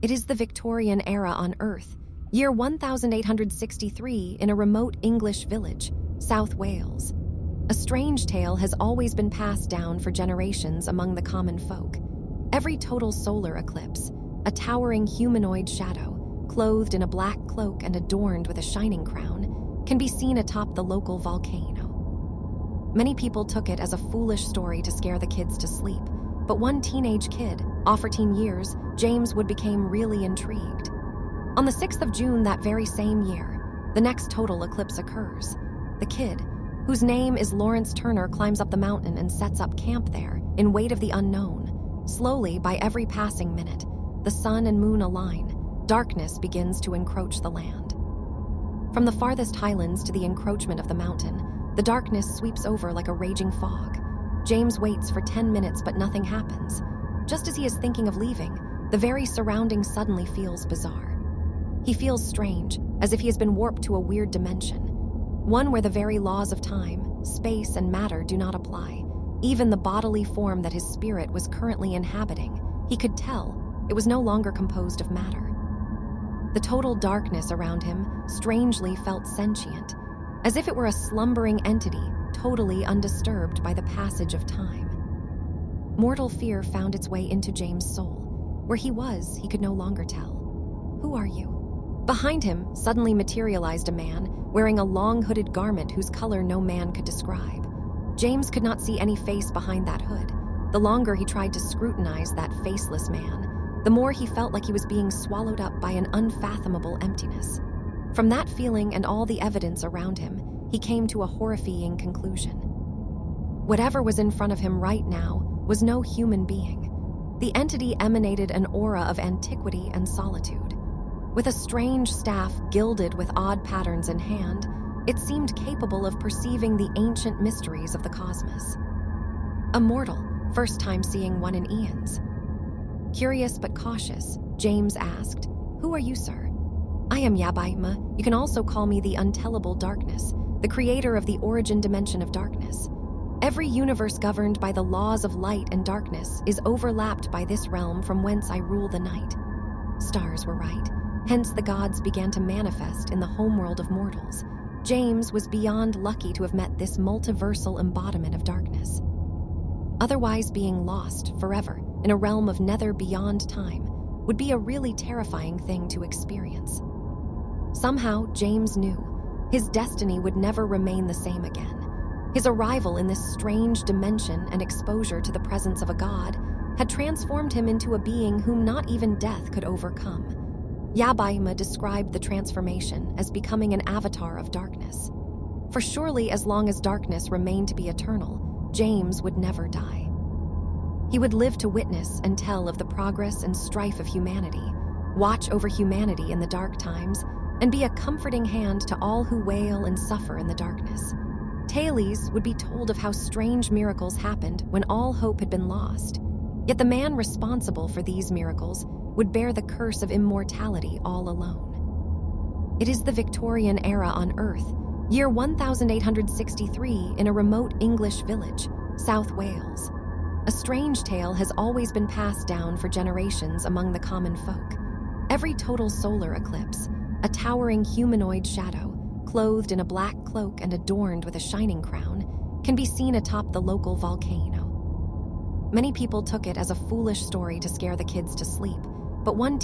It is the Victorian era on Earth, year 1863, in a remote English village, South Wales. A strange tale has always been passed down for generations among the common folk. Every total solar eclipse, a towering humanoid shadow, clothed in a black cloak and adorned with a shining crown, can be seen atop the local volcano. Many people took it as a foolish story to scare the kids to sleep, but one teenage kid, 14 years, James Wood, became really intrigued. On the 6th of June that very same year, the next total eclipse occurs. The kid, whose name is Lawrence Turner, climbs up the mountain and sets up camp there, in wait of the unknown. Slowly, by every passing minute, the sun and moon align. Darkness begins to encroach the land. From the farthest highlands to the encroachment of the mountain, the darkness sweeps over like a raging fog. James waits for 10 minutes, but nothing happens. Just as he is thinking of leaving, the very surrounding suddenly feels bizarre. He feels strange, as if he has been warped to a weird dimension, one where the very laws of time, space, and matter do not apply. Even the bodily form that his spirit was currently inhabiting, he could tell it was no longer composed of matter. The total darkness around him strangely felt sentient, as if it were a slumbering entity, totally undisturbed by the passage of time. Mortal fear found its way into James' soul. Where he was, he could no longer tell. "Who are you?" Behind him suddenly materialized a man wearing a long hooded garment whose color no man could describe. James could not see any face behind that hood. The longer he tried to scrutinize that faceless man, the more he felt like he was being swallowed up by an unfathomable emptiness. From that feeling and all the evidence around him, he came to a horrifying conclusion. Whatever was in front of him right now was no human being. The entity emanated an aura of antiquity and solitude. With a strange staff gilded with odd patterns in hand, it seemed capable of perceiving the ancient mysteries of the cosmos. Immortal, first time seeing one in eons. Curious but cautious, James asked, "Who are you, sir?" "I am Yabaima. You can also call me the Untellable Darkness, the creator of the origin dimension of darkness. Every universe governed by the laws of light and darkness is overlapped by this realm from whence I rule the night." Stars were right. Hence the gods began to manifest in the homeworld of mortals. James was beyond lucky to have met this multiversal embodiment of darkness. Otherwise, being lost forever in a realm of nether beyond time would be a really terrifying thing to experience. Somehow, James knew his destiny would never remain the same again. His arrival in this strange dimension and exposure to the presence of a god had transformed him into a being whom not even death could overcome. Yabaima described the transformation as becoming an avatar of darkness. For surely as long as darkness remained to be eternal, James would never die. He would live to witness and tell of the progress and strife of humanity, watch over humanity in the dark times, and be a comforting hand to all who wail and suffer in the darkness. Tales would be told of how strange miracles happened when all hope had been lost. Yet the man responsible for these miracles would bear the curse of immortality all alone. It is the Victorian era on Earth, year 1863, in a remote English village, South Wales. A strange tale has always been passed down for generations among the common folk. Every total solar eclipse, a towering humanoid shadow, clothed in a black cloak and adorned with a shining crown, can be seen atop the local volcano. Many people took it as a foolish story to scare the kids to sleep, but one